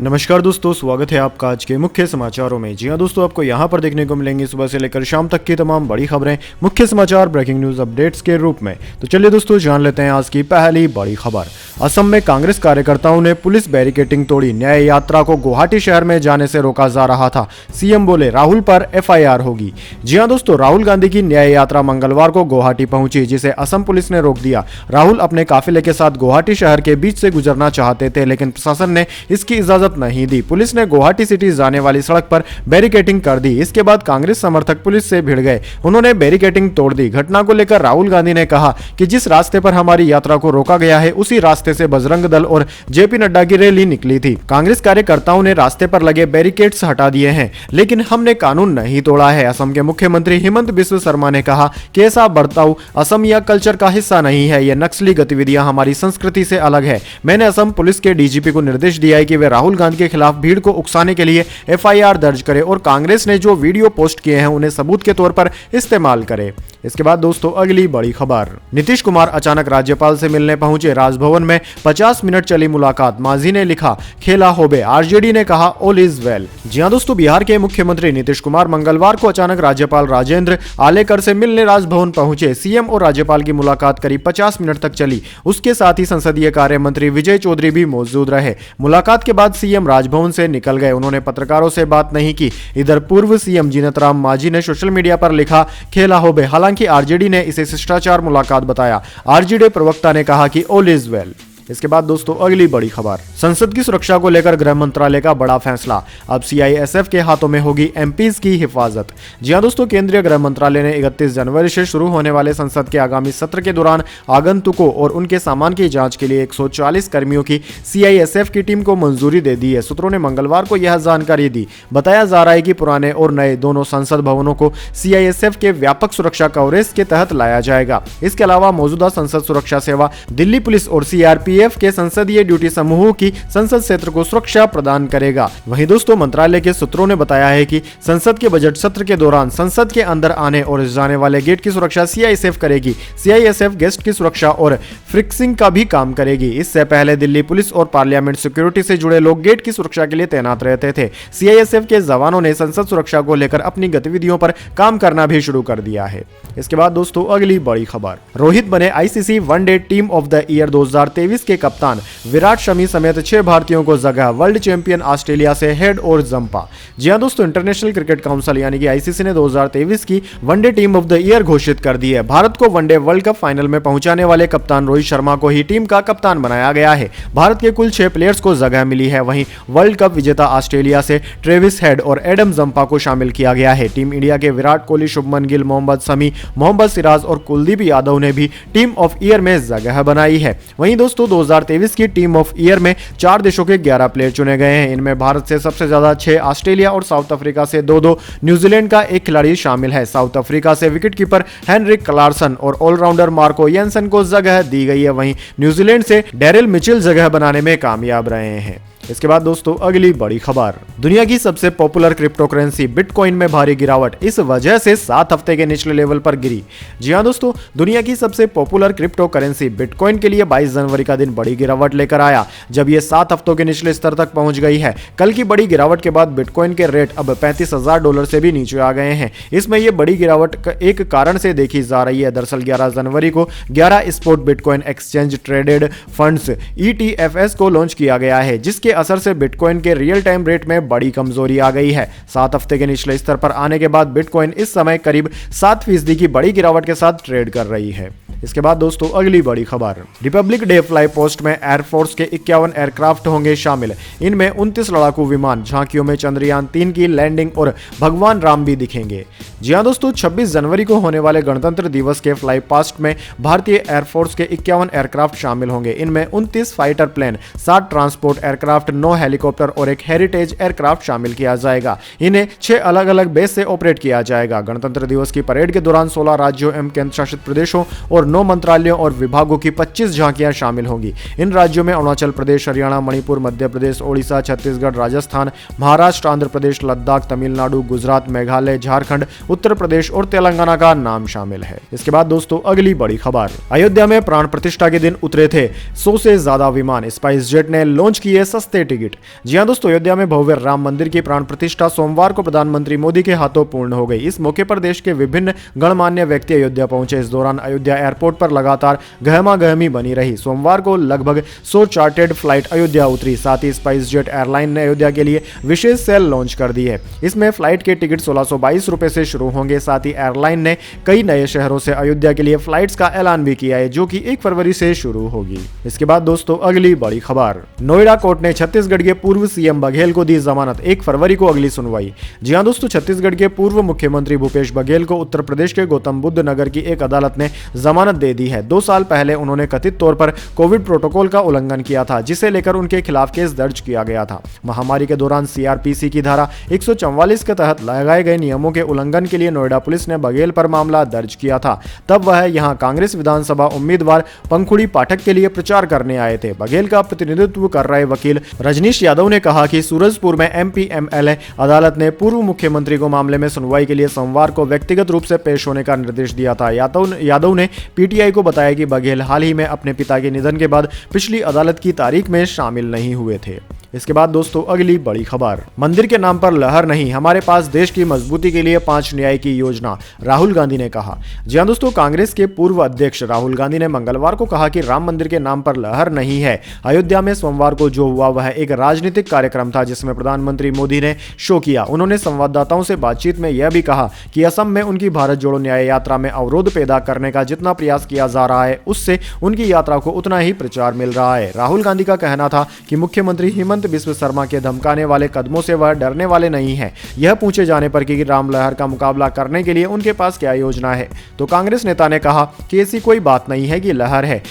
नमस्कार दोस्तों, स्वागत है आपका आज के मुख्य समाचारों में। जी हां दोस्तों, आपको यहां पर देखने को मिलेंगे सुबह से लेकर शाम तक की तमाम बड़ी खबरें मुख्य समाचार ब्रेकिंग न्यूज अपडेट्स के रूप में। तो चलिए दोस्तों, जान लेते हैं आज की पहली बड़ी खबर। असम में कांग्रेस कार्यकर्ताओं ने पुलिस बैरिकेडिंग तोड़ी, न्याय यात्रा को गुवाहाटी शहर में जाने से रोका जा रहा था। सीएम बोले राहुल पर एफआईआर होगी। जी हां दोस्तों, राहुल गांधी की न्याय यात्रा मंगलवार को गुवाहाटी पहुंची, जिसे असम पुलिस ने रोक दिया। राहुल अपने काफिले के साथ गुवाहाटी शहर के बीच से गुजरना चाहते थे, लेकिन प्रशासन ने इसकी इजाजत नहीं दी। पुलिस ने गुवाहाटी सिटी जाने वाली सड़क पर बैरिकेडिंग कर दी। इसके बाद कांग्रेस समर्थक पुलिस से भिड़ गए, उन्होंने बैरिकेडिंग तोड़ दी। घटना को लेकर राहुल गांधी ने कहा कि जिस रास्ते पर हमारी यात्रा को रोका गया है, उसी रास्ते से बजरंग दल और जेपी नड्डा की रैली निकली थी। कांग्रेस कार्यकर्ताओं ने रास्ते पर लगे बैरिकेड्स हटा दिए हैं, लेकिन हमने कानून नहीं तोड़ा है। असम के मुख्यमंत्री हिमंत बिस्व शर्मा ने कहा कि ऐसा बर्ताव असम या कल्चर का हिस्सा नहीं है, यह नक्सली गतिविधियां हमारी संस्कृति से अलग है। मैंने असम पुलिस के डीजीपी को निर्देश दिया है कि वे राहुल गांधी के खिलाफ भीड़ को उकसाने के लिए एफआईआर दर्ज करें और कांग्रेस ने जो वीडियो पोस्ट किए हैं उन्हें सबूत के तौर पर इस्तेमाल करें। इसके बाद दोस्तों, अगली बड़ी खबर। नीतीश कुमार अचानक राज्यपाल से मिलने पहुंचे। राजभवन में 50 मिनट चली मुलाकात। मांझी ने लिखा खेला होबे, आरजेडी ने कहा ऑल इज वेल। जी हां दोस्तों, बिहार के मुख्यमंत्री नीतीश कुमार मंगलवार को अचानक राज्यपाल राजेंद्र आलेकर से मिलने राजभवन पहुंचे। सीएम और राज्यपाल की मुलाकात करीब 50 मिनट तक चली। उसके साथ ही संसदीय कार्य मंत्री विजय चौधरी भी मौजूद रहे। मुलाकात के बाद सीएम राजभवन से निकल गए, उन्होंने पत्रकारों से बात नहीं की। इधर पूर्व सीएम जीनत राम मांझी ने सोशल मीडिया पर लिखा खेला होबे। हालांकि आरजेडी ने इसे शिष्टाचार मुलाकात बताया। आरजेडी प्रवक्ता ने कहा कि ऑल इज वेल। इसके बाद दोस्तों, अगली बड़ी खबर। संसद की सुरक्षा को लेकर गृह मंत्रालय का बड़ा फैसला। अब सीआईएसएफ के हाथों में होगी एमपीज की हिफाजत। जी हां दोस्तों, केंद्रीय गृह मंत्रालय ने 31 जनवरी से शुरू होने वाले संसद के आगामी सत्र के दौरान आगंतुकों और उनके सामान की जांच के लिए 140 कर्मियों की सीआईएसएफ की टीम को मंजूरी दे दी है। सूत्रों ने मंगलवार को यह जानकारी दी। बताया जा रहा है कि पुराने और नए दोनों संसद भवनों को सीआईएसएफ के व्यापक सुरक्षा कवरेज के तहत लाया जाएगा। इसके अलावा मौजूदा संसद सुरक्षा सेवा, दिल्ली पुलिस और सीआरपीएफ के संसदीय ड्यूटी समूहों की संसद क्षेत्र को सुरक्षा प्रदान करेगा। वहीं दोस्तों, मंत्रालय के सूत्रों ने बताया है कि संसद के बजट सत्र के दौरान संसद के अंदर आने और जाने वाले गेट की सुरक्षा सीआईएसएफ करेगी। सीआईएसएफ गेस्ट की सुरक्षा और फिक्सिंग का भी काम करेगी। इससे पहले दिल्ली पुलिस और पार्लियामेंट सिक्योरिटी से जुड़े लोग गेट की सुरक्षा के लिए तैनात रहते थे। सीआईएसएफ के जवानों ने संसद सुरक्षा को लेकर अपनी गतिविधियों पर काम करना भी शुरू कर दिया है। इसके बाद दोस्तों, अगली बड़ी खबर। रोहित बने ICC one day team of the year 2023 के कप्तान। विराट शमी समेत 6 भारतीयों को जगह। वर्ल्ड चैंपियन ऑस्ट्रेलिया से हेड और जंपा। जी हां दोस्तों, इंटरनेशनल क्रिकेट काउंसिल यानी कि आईसीसी ने 2023 की one day team of the year घोषित कर दी है। भारत को वनडे वर्ल्ड कप फाइनल में पहुंचाने वाले कप्तान रोहित शर्मा को ही टीम का कप्तान बनाया गया है। भारत के कुल 6 प्लेयर्स को जगह मिली है। वहीं वर्ल्ड कप विजेता ऑस्ट्रेलिया से ट्रेविस हेड और एडम जंपा को शामिल किया गया है। टीम इंडिया के विराट कोहली, शुभमन गिल, मोहम्मद शमी, मोहम्मद सिराज और कुलदीप यादव ने भी टीम ऑफ ईयर में जगह बनाई है। वहीं दोस्तों, 2023 की टीम ऑफ ईयर में 4 देशों के 11 प्लेयर चुने गए हैं। इनमें भारत से सबसे ज्यादा 6, ऑस्ट्रेलिया और साउथ अफ्रीका से 2-2, न्यूजीलैंड का 1 खिलाड़ी शामिल है। साउथ अफ्रीका से विकेटकीपर हेनरिक क्लार्सन और ऑलराउंडर मार्को येंसन को जगह दी गई है। वहीं न्यूजीलैंड से डेरिल मिचेल जगह बनाने में कामयाब रहे हैं। इसके बाद दोस्तों, अगली बड़ी खबर। दुनिया की सबसे पॉपुलर क्रिप्टो करेंसी बिटकॉइन में भारी गिरावट, इस वजह से 7 हफ्ते के निचले लेवल पर गिरी। जी हां दोस्तों, दुनिया की सबसे पॉपुलर क्रिप्टो करेंसी बिटकॉइन के लिए 22 जनवरी का दिन बड़ी गिरावट लेकर आया, जब यह 7 हफ्तों के निचले स्तर तक पहुंच गई है। कल की बड़ी गिरावट के बाद बिटकॉइन के रेट अब $35,000 से भी नीचे आ गए हैं। इसमें यह बड़ी गिरावट एक कारण से देखी जा रही है। दरअसल 11 जनवरी को 11 spot bitcoin exchange traded funds ETFs को लॉन्च किया गया है, जिसके असर से बिटकॉइन के रियल टाइम रेट में बड़ी कमजोरी आ गई है। 7 हफ्ते के निचले स्तर पर आने के बाद बिटकॉइन इस समय करीब 7% की बड़ी गिरावट के साथ ट्रेड कर रही है। इसके बाद दोस्तों, अगली बड़ी खबर। रिपब्लिक डे फ्लाई पोस्ट में एयरफोर्स के 51 एयरक्राफ्ट होंगे शामिल। इनमें 29 लड़ाकू विमान, झांकियों में चंद्रयान 3 की लैंडिंग और भगवान राम भी दिखेंगे। जी हां दोस्तों, 26 जनवरी को होने वाले गणतंत्र दिवस के फ्लाई पास्ट में भारतीय एयरफोर्स के 51 एयरक्राफ्ट शामिल होंगे। इनमें 29 fighter plane, 7 transport aircraft, 9 helicopter और एक हेरिटेज एयरक्राफ्ट शामिल किया जाएगा। इन्हें 6 अलग अलग बेस से ऑपरेट किया जाएगा। गणतंत्र दिवस की परेड के दौरान 16 राज्यों एवं केंद्र शासित प्रदेशों और 9 मंत्रालयों और विभागों की 25 झांकियां शामिल होंगी। इन राज्यों में अरुणाचल प्रदेश, हरियाणा, मणिपुर, मध्य प्रदेश, ओडिशा, छत्तीसगढ़, राजस्थान, महाराष्ट्र, आंध्र प्रदेश, लद्दाख, तमिलनाडु, गुजरात, मेघालय, झारखंड, उत्तर प्रदेश और तेलंगाना का नाम शामिल है। इसके बाद दोस्तों, अगली बड़ी खबर। अयोध्या में प्राण प्रतिष्ठा के दिन उतरे थे 100 से ज्यादा विमान। स्पाइस जेट ने लॉन्च किए सस्ते सस्ते टिकट। जी हां दोस्तों, अयोध्या में भव्य राम मंदिर की प्राण प्रतिष्ठा सोमवार को प्रधानमंत्री मोदी के हाथों पूर्ण हो गई। इस मौके पर देश के विभिन्न गणमान्य व्यक्ति अयोध्या पहुंचे। इस दौरान अयोध्या एयरपोर्ट पर लगातार गहमागहमी बनी रही। सोमवार को लगभग 100 चार्टर्ड फ्लाइट अयोध्या उतरी। साथ ही स्पाइस जेट एयरलाइन ने अयोध्या के लिए विशेष सेल लॉन्च कर दी है। इसमें फ्लाइट के टिकट 1622 रुपए से शुरू होंगे। साथ ही एयरलाइन ने कई नए शहरों से अयोध्या के लिए फ्लाइट्स का ऐलान भी किया है, जो कि 1 फरवरी से शुरू होगी। इसके बाद दोस्तों अगली बड़ी खबर, नोएडा कोर्ट ने छत्तीसगढ़ के पूर्व सीएम बघेल को दी जमानत। 1 फरवरी को अगली सुनवाई। जी हां दोस्तों, छत्तीसगढ़ के पूर्व मुख्यमंत्री भूपेश बघेल को उत्तर प्रदेश के गौतम बुद्ध नगर की एक अदालत ने जमानत दे दी है। 2 साल पहले उन्होंने कथित तौर पर कोविड प्रोटोकॉल का उल्लंघन किया था, जिसे लेकर उनके खिलाफ केस दर्ज किया गया था। महामारी के दौरान सीआरपीसी की धारा 144 के तहत लगाए गए नियमों के उल्लंघन के लिए नोएडा पुलिस ने बघेल पर मामला दर्ज किया था। तब वह यहां कांग्रेस विधानसभा उम्मीदवार पंखुड़ी पाठक के लिए प्रचार करने आए थे। बघेल का प्रतिनिधित्व कर रहे वकील रजनीश यादव ने कहा कि सूरजपुर में एमपीएमएलए अदालत ने पूर्व मुख्यमंत्री को मामले में सुनवाई के लिए सोमवार को व्यक्तिगत रूप से पेश होने का निर्देश दिया था। यादव ने पीटीआई को बताया कि बघेल हाल ही में अपने पिता के निधन के बाद पिछली अदालत की तारीख में शामिल नहीं हुए थे। इसके बाद दोस्तों अगली बड़ी खबर, मंदिर के नाम पर लहर नहीं, हमारे पास देश की मजबूती के लिए 5 न्याय की योजना, राहुल गांधी ने कहा। जी हां दोस्तों, कांग्रेस के पूर्व अध्यक्ष राहुल गांधी ने मंगलवार को कहा कि राम मंदिर के नाम पर लहर नहीं है। अयोध्या में सोमवार को जो हुआ वह एक राजनीतिक कार्यक्रम था, जिसमें प्रधानमंत्री मोदी ने शो किया। उन्होंने संवाददाताओं से बातचीत में यह भी कहा कि असम में उनकी भारत जोड़ो न्याय यात्रा में अवरोध पैदा करने का जितना प्रयास किया जा रहा है, उससे उनकी यात्रा को उतना ही प्रचार मिल रहा है। राहुल गांधी का कहना था कि मुख्यमंत्री हिमंत बिस्व शर्मा के धमकाने वाले कदमों से वह डरने वाले नहीं हैं। यह पूछे जाने पर कि राम लहर का मुकाबला करने के लिए उनके पास क्या योजना है, तो कांग्रेस नेता ने कहा कि ऐसी कोई बात नहीं है कि लहर है,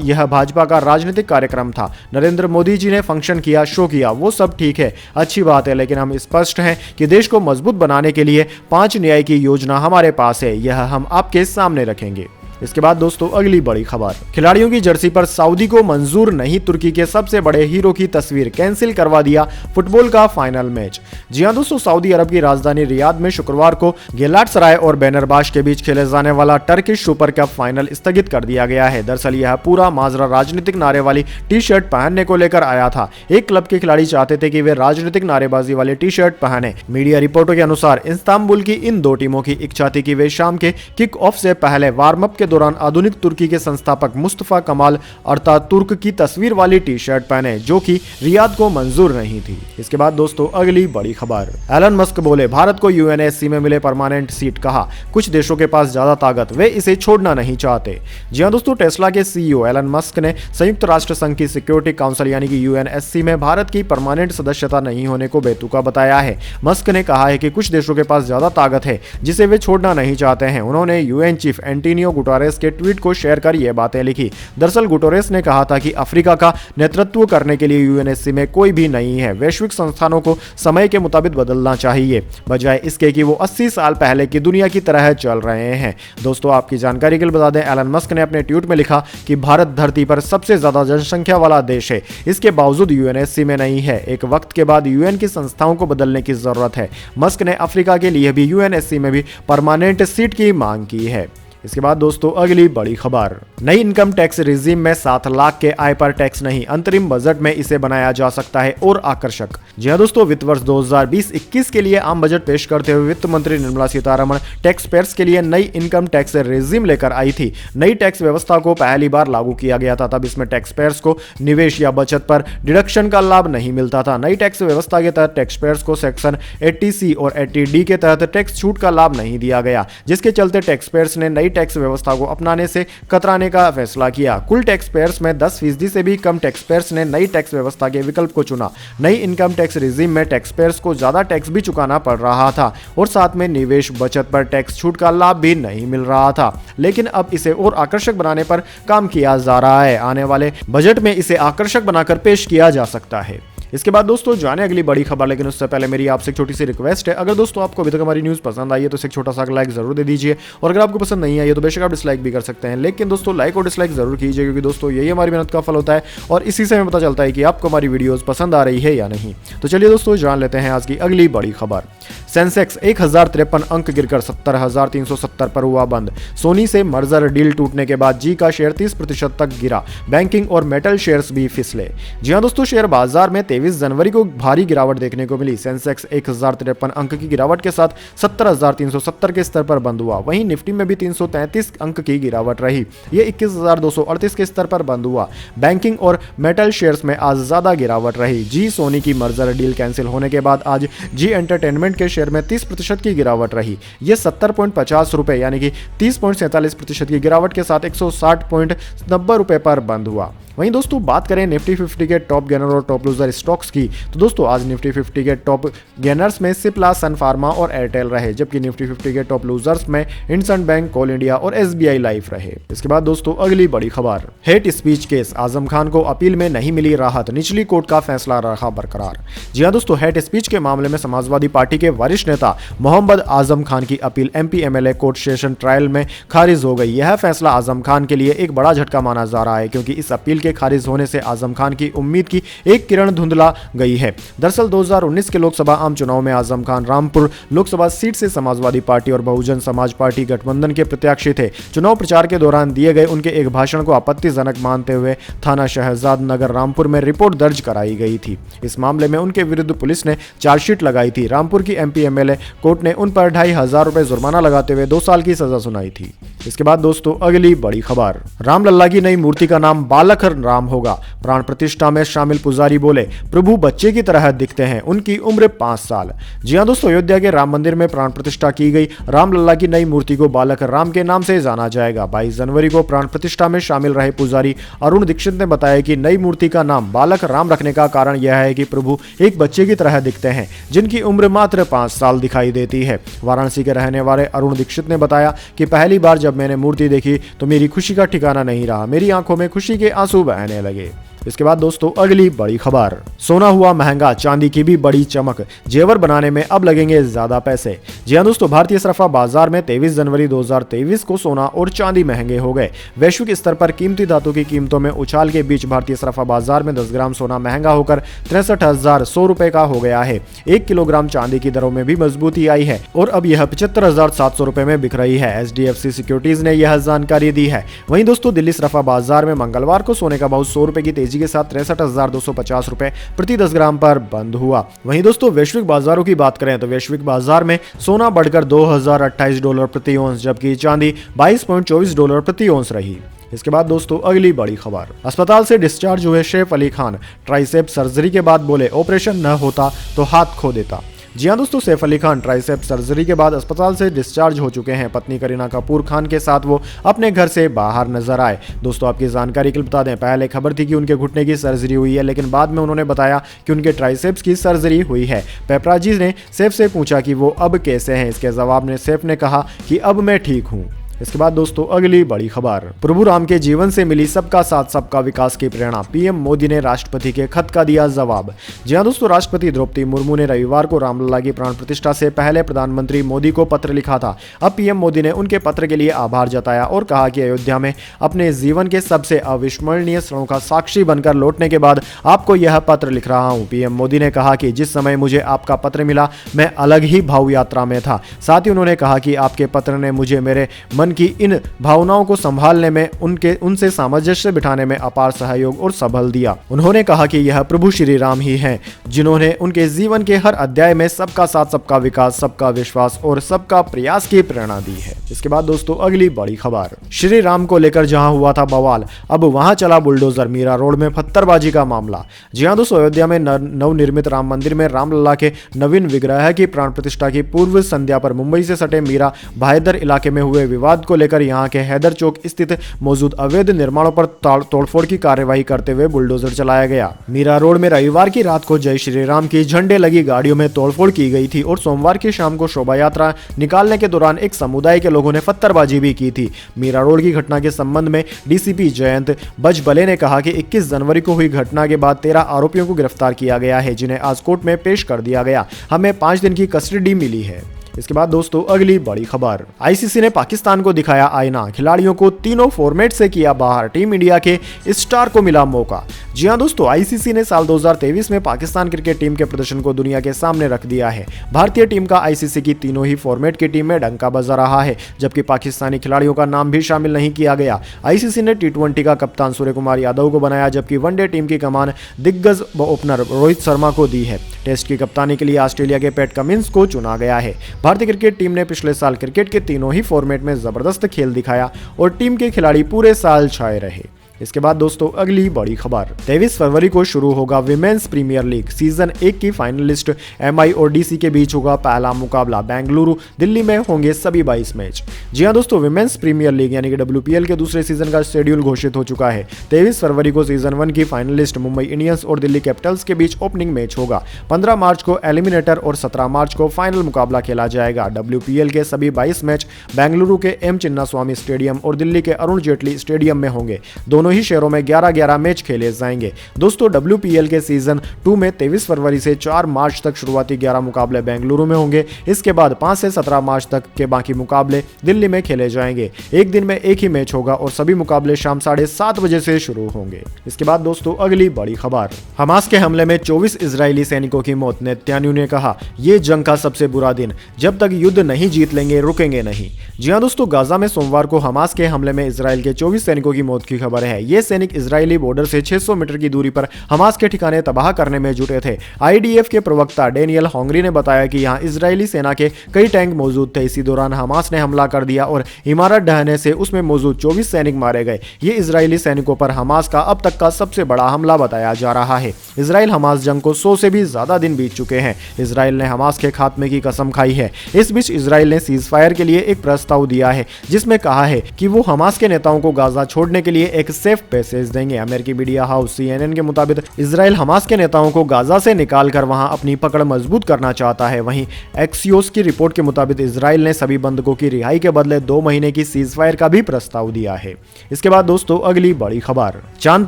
यह भाजपा का राजनीतिक कार्यक्रम था। नरेंद्र मोदी जी ने फंक्शन किया, शो किया, वो सब ठीक है, अच्छी बात है, लेकिन हम स्पष्ट हैं कि देश को मजबूत बनाने के लिए 5 न्याय की योजना हमारे पास है, यह हम आपके सामने रखेंगे। इसके बाद दोस्तों अगली बड़ी खबर, खिलाड़ियों की जर्सी पर सऊदी को मंजूर नहीं, तुर्की के सबसे बड़े हीरो की तस्वीर, कैंसिल करवा दिया फुटबॉल का फाइनल मैच। जी हां दोस्तों, सऊदी अरब की राजधानी रियाद में शुक्रवार को गेलाटसराय और बैनरबाश के बीच खेले जाने वाला टर्किश सुपर कप फाइनल स्थगित कर दिया गया है। दरअसल यह पूरा माजरा राजनीतिक नारे वाली टी शर्ट पहनने को लेकर आया था। एक क्लब के खिलाड़ी चाहते थे कि वे राजनीतिक नारेबाजी वाली टी शर्ट पहने। मीडिया रिपोर्टों के अनुसार इस्तांबुल की इन 2 टीमों की इच्छा थी कि वे शाम के किक ऑफ से पहले वार्म अप के दौरान आधुनिक तुर्की के संस्थापक मुस्तफा कमाल अतातुर्क की तस्वीर वाली टी शर्ट पहने, जो कि रियाद को मंजूर नहीं थी। इसके बाद दोस्तों अगली बड़ी खबर, एलन मस्क बोले भारत को यूएनएससी में मिले परमानेंट सीट, कहा कुछ देशों के पास ज्यादा ताकत, वे इसे छोड़ना नहीं चाहते। जी हां दोस्तों, टेस्ला के सीईओ एलन मस्क ने संयुक्त राष्ट्र संघ की सिक्योरिटी काउंसिल यानी कि यूएनएससी में भारत की परमानेंट सदस्यता नहीं होने को बेतुका बताया है। मस्क ने कहा है कि कुछ देशों के पास ज्यादा ताकत है जिसे वे छोड़ना नहीं चाहते हैं। उन्होंने यूएन चीफ एंटोनियो गुटेरेस के ट्वीट को शेयर कर यह बातें लिखी। दरअसल गुटेरेस ने कहा था कि अफ्रीका का नेतृत्व करने के लिए यूएनएससी में कोई भी नहीं है। वैश्विक संस्थानों को समय के मुताबिक बदलना चाहिए, बजाय इसके कि वो 80 साल पहले की दुनिया की तरह चल रहे हैं। दोस्तों आपकी जानकारी के लिए बता दें, एलन मस्क ने अपने ट्वीट में लिखा कि भारत धरती पर सबसे ज्यादा जनसंख्या वाला देश है, इसके बावजूद यूएनएससी में नहीं है। एक वक्त के बाद यूएन की संस्थाओं को बदलने की जरूरत है। मस्क ने अफ्रीका के लिए भी यूएनएससी में भी परमानेंट सीट की मांग की है। इसके बाद दोस्तों अगली बड़ी खबर, नई इनकम टैक्स रिजीम में 7 लाख के आय पर टैक्स नहीं, अंतरिम बजट में इसे बनाया जा सकता है और आकर्षक। जी हां दोस्तों, वित्त वर्ष 2020-21 के लिए आम बजट पेश करते हुए वित्त मंत्री निर्मला सीतारमण टैक्स पेयर्स के लिए नई इनकम टैक्स रिजीम लेकर आई थी। नई टैक्स व्यवस्था को पहली बार लागू किया गया था, तब इसमें टैक्स पेयर्स को निवेश या बचत पर डिडक्शन का लाभ नहीं मिलता था। नई टैक्स व्यवस्था के तहत टैक्स पेयर्स को सेक्शन 80C और 80D के तहत टैक्स छूट का लाभ नहीं दिया गया, जिसके चलते टैक्स पेयर्स ने नई टैक्स व्यवस्था को अपनाने से कतराने का फैसला किया। कुल टैक्स पेयर्स में 10% से भी कम टैक्स पेयर्स ने नई टैक्स व्यवस्था के विकल्प को चुना। नई इनकम टैक्स रिजीम में टैक्स पेयर्स को ज्यादा टैक्स भी चुकाना पड़ रहा था और साथ में निवेश बचत पर टैक्स छूट का लाभ भी नहीं मिल रहा था, लेकिन अब इसे और आकर्षक बनाने पर काम किया जा रहा है। आने वाले बजट में इसे आकर्षक बनाकर पेश किया जा सकता है। इसके बाद दोस्तों जाने अगली बड़ी खबर, लेकिन उससे पहले मेरी आपसे एक छोटी सी रिक्वेस्ट है, अगर दोस्तों आपको अभी तक हमारी न्यूज़ पसंद आई है तो इसे एक छोटा सा लाइक जरूर दे दीजिए, और अगर आपको पसंद नहीं आई है तो बेशक आप डिसलाइक भी कर सकते हैं, लेकिन दोस्तों लाइक और डिसलाइक जरूर कीजिए, क्योंकि दोस्तों यही हमारी मेहनत का फल होता है और इसी से हमें पता चलता है कि आपको हमारी वीडियोस पसंद आ रही है या नहीं। तो चलिए दोस्तों जान लेते हैं आज की अगली बड़ी खबर। सेंसेक्स 1053 अंक गिरकर 70,370 पर हुआ बंद। सोनी से मर्जर डील टूटने के बाद जी का शेयर 30% तक गिरा। बैंकिंग और मेटल शेयर्स भी फिसले। जी हां दोस्तों, शेयर बाजार में 23 जनवरी को भारी गिरावट देखने को मिली। सेंसेक्स 1053 अंक की गिरावट के साथ 70,370 के स्तर पर बंद हुआ। वहीं निफ्टी में भी 333 अंक की गिरावट रही, ये 21,238 के स्तर पर बंद हुआ। बैंकिंग और मेटल शेयर्स में आज ज्यादा गिरावट रही। जी सोनी की मर्जर डील कैंसिल होने के बाद आज जी एंटरटेनमेंट के शेयर में 30% की गिरावट रही। ये 70.50 रुपए यानी कि 30.47% की गिरावट के साथ 160.90 रुपए पर बंद हुआ। वहीं दोस्तों बात करें निफ्टी 50 के टॉप गेनर और टॉप लूजर स्टॉक्स की, तो दोस्तों आज निफ्टी 50 के टॉप गेनर्स में सिप्ला, सन फार्मा और एयरटेल रहे, जबकि निफ्टी 50 के टॉप लूजर्स में इंडसइंड बैंक, कोल इंडिया और एसबीआई लाइफ रहे। इसके बाद दोस्तों अगली बड़ी खबर, hate speech case, Azam Khan को अपील में नहीं मिली राहत, निचली कोर्ट का फैसला रहा बरकरार। जी हां दोस्तों, हेट स्पीच के मामले में समाजवादी पार्टी के वरिष्ठ नेता मोहम्मद आजम खान की appeal MP MLA court session trial में खारिज हो गई। यह फैसला आजम खान के लिए एक बड़ा झटका माना जा रहा है, क्योंकि इस अपील के खारिज होने से आजम खान की उम्मीद की एक किरण धुंधला गई है। दरअसल 2019 के लोकसभा आम चुनाव में आजम खान रामपुर लोकसभा सीट से समाजवादी पार्टी और बहुजन समाज पार्टी गठबंधन के प्रत्याशी थे। चुनाव प्रचार के दौरान दिए गए उनके एक भाषण को आपत्तिजनक मानते हुए थाना शहजाद नगर रामपुर में रिपोर्ट दर्ज कराई गई थी। इस मामले में उनके विरुद्ध पुलिस ने चार्जशीट लगाई थी। रामपुर की एमपी एमएलए कोर्ट ने उन पर 2,500 रुपए जुर्माना लगाते हुए 2 साल की सजा सुनाई थी। इसके बाद दोस्तों अगली बड़ी खबर, रामलल्ला की नई मूर्ति का नाम बालक राम होगा। प्राण प्रतिष्ठा में शामिल पुजारी बोले, प्रभु बच्चे की तरह दिखते हैं, उनकी उम्र 5 साल। जी हां दोस्तों, अयोध्या के राम मंदिर में प्राण प्रतिष्ठा की गई रामलल्ला की नई मूर्ति को बालक राम के नाम से जाना जाएगा। 22 जनवरी को प्राण प्रतिष्ठा में शामिल रहे पुजारी अरुण दीक्षित ने बताया कि नई मूर्ति का नाम बालक राम रखने का कारण यह है कि प्रभु एक बच्चे की तरह दिखते हैं, जिनकी उम्र मात्र 5 साल दिखाई देती है। वाराणसी के रहने वाले अरुण दीक्षित ने बताया कि पहली बार जब मैंने मूर्ति देखी तो मेरी खुशी का ठिकाना नहीं रहा, मेरी आंखों में खुशी के आंसू बहने लगे। इसके बाद दोस्तों अगली बड़ी खबर, सोना हुआ महंगा, चांदी की भी बड़ी चमक, जेवर बनाने में अब लगेंगे ज्यादा पैसे। जी हां दोस्तों, भारतीय सराफा बाजार में 23 जनवरी 2023 को सोना और चांदी महंगे हो गए। वैश्विक स्तर पर कीमती धातु की कीमतों में उछाल के बीच भारतीय सराफा बाजार में 10 ग्राम सोना महंगा होकर 63,100 रुपए का हो गया है। 1 किलोग्राम चांदी की दरों में भी मजबूती आई है और अब यह 75,700 रुपए में बिक रही है। HDFC सिक्योरिटीज ने यह जानकारी दी है। वहीं दोस्तों दिल्ली सराफा बाजार में मंगलवार को सोने का भाव 100 रुपए की तेजी के साथ 63,250 रुपए प्रति 10 ग्राम पर बंद हुआ। वहीं दोस्तों वैश्विक बाजारों की बात करें तो वैश्विक बाजार में सोना बढ़कर $2,028 प्रति औंस, जबकि चांदी $22.24 प्रति औंस रही। इसके बाद दोस्तों अगली बड़ी खबर, अस्पताल से डिस्चार्ज हुए सैफ अली खान, ट्राइसेप सर्जरी के बाद बोले ऑपरेशन न होता तो हाथ खो देता। जी हां दोस्तों, सैफ अली खान ट्राइसेप सर्जरी के बाद अस्पताल से डिस्चार्ज हो चुके हैं। पत्नी करीना कपूर खान के साथ वो अपने घर से बाहर नजर आए। दोस्तों आपकी जानकारी के लिए बता दें, पहले खबर थी कि उनके घुटने की सर्जरी हुई है, लेकिन बाद में उन्होंने बताया कि उनके ट्राइसेप्स की सर्जरी हुई है। पेपराजी ने सैफ से पूछा कि वो अब कैसे हैं। इसके जवाब में सैफ ने कहा कि अब मैं ठीक हूँ। इसके बाद दोस्तों अगली बड़ी खबर, प्रभु राम के जीवन से मिली सबका साथ सबका विकास की प्रेरणा, पीएम मोदी ने राष्ट्रपति के खत का दिया जवाब। जी हां दोस्तों, राष्ट्रपति द्रौपदी मुर्मू ने रविवार को रामलला की प्राण प्रतिष्ठा से पहले प्रधानमंत्री मोदी को पत्र लिखा था। अब पीएम मोदी ने उनके पत्र के लिए आभार जताया और कहा कि अयोध्या में अपने जीवन के सबसे अविस्मरणीय क्षणों का साक्षी बनकर लौटने के बाद आपको यह पत्र लिख रहा हूं। पीएम मोदी ने कहा कि जिस समय मुझे आपका पत्र मिला मैं अलग ही भाव यात्रा में था। साथ ही उन्होंने कहा कि आपके पत्र ने मुझे मेरे मन की इन भावनाओं को संभालने में, उनसे सामंजस्य बिठाने में अपार सहयोग और सबल दिया। उन्होंने कहा कि यह प्रभु श्री राम ही हैं जिन्होंने उनके जीवन के हर अध्याय में सबका साथ सबका विकास, सबका विश्वास और सबका प्रयास की प्रेरणा दी है। इसके बाद दोस्तों अगली बड़ी खबर, श्री राम को लेकर जहां हुआ था बवाल, अब वहां चला बुलडोजर, मीरा रोड में पत्थरबाजी का मामला। जी हां दोस्तों, अयोध्या में नवनिर्मित राम मंदिर में रामलला के नवीन विग्रह की प्राण प्रतिष्ठा की पूर्व संध्या पर मुंबई से सटे मीरा भाईदर इलाके में हुए विवाद विवाद को लेकर यहां के हैदर चौक स्थित मौजूद अवैध निर्माणों पर तोड़फोड़ की कार्यवाही करते हुए बुलडोजर चलाया गया। मीरा रोड में रविवार की रात को जय श्री राम की झंडे लगी गाड़ियों में तोड़फोड़ की गई थी और सोमवार की शाम को शोभा यात्रा निकालने के दौरान एक समुदाय के लोगों ने पत्थरबाजी भी की थी। मीरा रोड की घटना के संबंध में डीसीपी जयंत बजबले ने कहा कि 21 जनवरी को हुई घटना के बाद 13 आरोपियों को गिरफ्तार किया गया है, जिन्हें आज कोर्ट में पेश कर दिया गया। हमें 5 दिन की कस्टडी मिली है। इसके बाद दोस्तों अगली बड़ी खबर, आईसीसी ने पाकिस्तान को दिखाया आईना, खिलाड़ियों को तीनों फॉर्मेट से किया बाहर, टीम इंडिया के स्टार को मिला मौका। जी हां दोस्तों, आईसीसी ने साल 2023 में पाकिस्तान क्रिकेट टीम के प्रदर्शन को दुनिया के सामने रख दिया है। भारतीय टीम का आईसीसी की तीनों ही फॉर्मेट की टीम में डंका बजा रहा है, जबकि पाकिस्तानी खिलाड़ियों का नाम भी शामिल नहीं किया गया। आईसीसी ने टी20 का कप्तान सूर्य कुमार यादव को बनाया, जबकि वनडे टीम की कमान दिग्गज ओपनर रोहित शर्मा को दी है। टेस्ट की कप्तानी के लिए ऑस्ट्रेलिया के पैट कमिंस को चुना गया है। भारतीय क्रिकेट टीम ने पिछले साल क्रिकेट के तीनों ही फॉर्मेट में जबरदस्त खेल दिखाया और टीम के खिलाड़ी पूरे साल छाए रहे। इसके बाद दोस्तों अगली बड़ी खबर, 23 फरवरी को शुरू होगा विमेंस प्रीमियर लीग। सीजन 1 की फाइनलिस्ट एमआई और डीसी के बीच होगा पहला मुकाबला। बेंगलुरु दिल्ली में होंगे सभी 22 मैच। जी हां दोस्तों, विमेंस प्रीमियर लीग यानी कि WPL के दूसरे सीजन का शेड्यूल घोषित हो चुका है। 23 फरवरी को सीजन 1 की फाइनलिस्ट मुंबई इंडियंस और दिल्ली कैपिटल्स के बीच ओपनिंग मैच होगा। 15 मार्च को एलिमिनेटर और 17 मार्च को फाइनल मुकाबला खेला जाएगा। WPL के सभी 22 मैच बेंगलुरु के एम चिन्नास्वामी स्टेडियम और दिल्ली के अरुण जेटली स्टेडियम में होंगे। दोनों ही शहरों में 11-11 मैच खेले जाएंगे। दोस्तों WPL के सीजन 2 में 23 फरवरी से 4 मार्च तक शुरुआती 11 मुकाबले बेंगलुरु में होंगे। इसके बाद 5 से 17 मार्च तक के बाकी मुकाबले दिल्ली में खेले जाएंगे। एक दिन में एक ही मैच होगा और सभी मुकाबले शाम 7:30 बजे से शुरू होंगे। इसके बाद दोस्तों अगली बड़ी खबर, हमास के हमले में 24 इजरायली सैनिकों की मौत। नेतन्याहू ने कहा, यह जंग का सबसे बुरा दिन, जब तक युद्ध नहीं जीत लेंगे रुकेंगे नहीं। जी हां दोस्तों, गाजा में सोमवार को हमास के हमले में इजराइल के 24 सैनिकों की मौत की खबर है। ये सैनिक इजरायली बॉर्डर से 600 मीटर की दूरी पर हमास के ठिकाने तबाह करने में जुटे थे। आईडीएफ के प्रवक्ता डेनियल होंगरी ने बताया कि यहां इजरायली सेना के कई टैंक मौजूद थे। इसी दौरान हमास ने हमला कर दिया और इमारत ढहने से उसमें मौजूद 24 सैनिक मारे गए। ये इजरायली सैनिकों पर हमास का अब तक का सबसे बड़ा हमला बताया जा रहा है। इजराइल हमास जंग को 100 से भी ज्यादा दिन बीत चुके हैं। इजराइल ने हमास के खात्मे की कसम खाई है। इस बीच इजराइल ने सीज फायर के लिए एक प्रस्ताव दिया है, जिसमें कहा है कि वो हमास के नेताओं को गाजा छोड़ने के लिए एक सेफ पैसेज देंगे। अमेरिकी मीडिया हाउस CNN के मुताबिक इजराइल हमास के नेताओं को गाजा से निकालकर वहां अपनी पकड़ मजबूत करना चाहता है। वहीं एक्सियोस की रिपोर्ट के मुताबिक इजराइल ने सभी बंधकों की रिहाई के बदले 2 महीने की सीज फायर का भी प्रस्ताव दिया है। इसके बाद दोस्तों अगली बड़ी खबर, चांद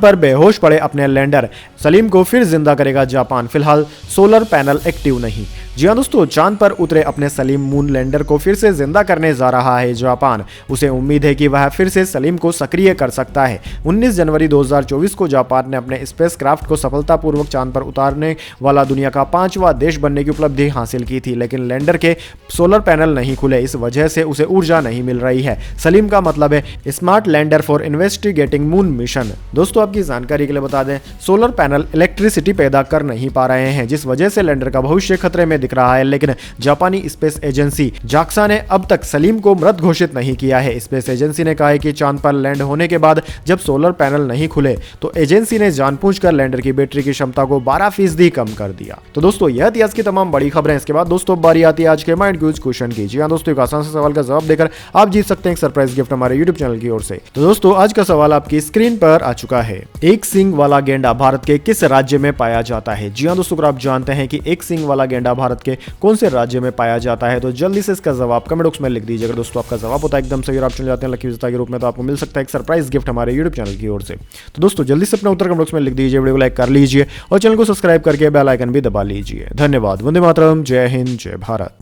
पर बेहोश पड़े अपने लैंडर सलीम को फिर जिंदा करेगा जापान। फिलहाल सोलर पैनल एक्टिव नहीं। जी हां दोस्तों, चांद पर उतरे अपने सलीम मून लैंडर को फिर से जिंदा करने जा रहा है जापान। उसे उम्मीद है कि वह फिर से सलीम को सक्रिय कर सकता है। 19 जनवरी 2024 को जापान ने अपने स्पेसक्राफ्ट को सफलतापूर्वक चांद पर उतारने वाला दुनिया का 5वां देश बनने की उपलब्धि हासिल की थी, लेकिन लैंडर के सोलर पैनल नहीं खुले। इस वजह से उसे ऊर्जा नहीं मिल रही है। सलीम का मतलब है smart lander for investigating moon mission. दोस्तों आपकी जानकारी के लिए बता दें, सोलर पैनल इलेक्ट्रिसिटी पैदा कर नहीं पा रहे हैं, जिस वजह से लैंडर का भविष्य खतरे में दिख रहा है। लेकिन जापानी स्पेस एजेंसी जाक्सा ने अब तक सलीम को मृत घोषित नहीं किया है। स्पेस एजेंसी ने कहा है कि चांद पर लैंड होने के बाद जब सोलर पैनल नहीं खुले तो एजेंसी ने जानबूझकर लैंडर की बैटरी की क्षमता को 12% कम कर दिया। तो दोस्तों यह थी आज की तमाम बड़ी खबरें। इसके बाद दोस्तों बारी आती है आज के माइंड क्यूज क्वेश्चन की। जी हां दोस्तों, एक आसान सा सवाल का जवाब देकर आप जीत सकते हैं एक सरप्राइज गिफ्ट हमारे यूट्यूब चैनल की ओर से। तो दोस्तों आज का सवाल आपकी स्क्रीन पर आ चुका है। एक सींग वाला गेंडा भारत के किस राज्य में पाया जाता है? जी हां दोस्तों, अगर आप जानते हैं कि एक सींग वाला गेंडा भारत के कौन से राज्य में पाया जाता है तो जल्दी से इसका जवाब कमेंट बॉक्स में लिख दीजिए। अगर दोस्तों आपका जवाब होता है एकदम सही और आप चले जाते हैं लकी विजेता के रूप में, तो आपको मिल सकता है एक सरप्राइज गिफ्ट हमारे यूट्यूब चैनल की ओर से। तो दोस्तों जल्दी से अपना उत्तर कमेंट बॉक्स में लिख दीजिए, वीडियो को लाइक कर लीजिए और चैनल को सब्सक्राइब करके बेल आइकन भी दबा लीजिए। धन्यवाद। वंदे मातरम। जय हिंद, जय भारत।